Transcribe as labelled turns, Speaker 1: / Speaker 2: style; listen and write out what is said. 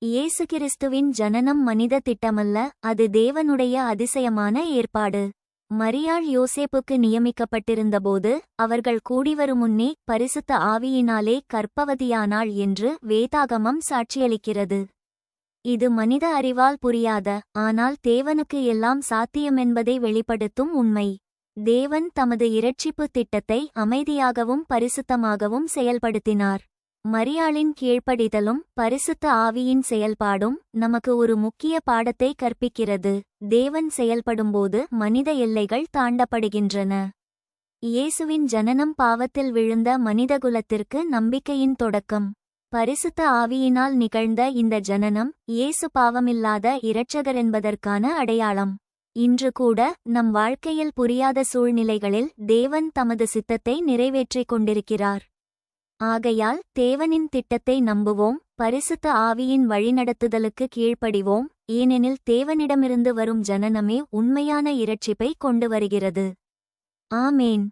Speaker 1: இயேசு கிறிஸ்துவின் ஜனனம் மனித திட்டமல்ல, அது தேவனுடைய அதிசயமான ஏற்பாடு. மரியாள் யோசேப்புக்கு நியமிக்கப்பட்டிருந்தபோது அவர்கள் கூடிவரும் முன்னே பரிசுத்த ஆவியினாலே கர்ப்பவதியானாள் என்று வேதாகமம் சாட்சியளிக்கிறது. இது மனித அறிவால் புரியாத, ஆனால் தேவனுக்கு எல்லாம் சாத்தியமென்பதை வெளிப்படுத்தும் உண்மை. தேவன் தமது இரட்சிப்பு திட்டத்தை அமைதியாகவும் பரிசுத்தமாகவும் செயல்படுத்தினார். மரியாளின் கீழ்ப்படிதலும் பரிசுத்த ஆவியின் செயல்பாடும் நமக்கு ஒரு முக்கிய பாடத்தை கற்பிக்கிறது. தேவன் செயல்படும்போது மனித எல்லைகள் தாண்டப்படுகின்றன. இயேசுவின் ஜனனம் பாவத்தில் விழுந்த மனிதகுலத்திற்கு நம்பிக்கையின் தொடக்கம். பரிசுத்த ஆவியினால் நிகழ்ந்த இந்த ஜனனம் இயேசு பாவமில்லாத இரட்சகரென்பதற்கான அடையாளம். இன்று கூட நம் வாழ்க்கையில் புரியாத சூழ்நிலைகளில் தேவன் தமது சித்தத்தை நிறைவேற்றிக் கொண்டிருக்கிறார். ஆகையால் தேவனின் திட்டத்தை நம்புவோம், பரிசுத்த ஆவியின் வழிநடத்துதலுக்கு கீழ்ப்படிவோம், ஏனெனில் தேவனிடமிருந்து வரும் ஜனனமே உண்மையான இரட்சிப்பை கொண்டு வருகிறது. ஆமேன்.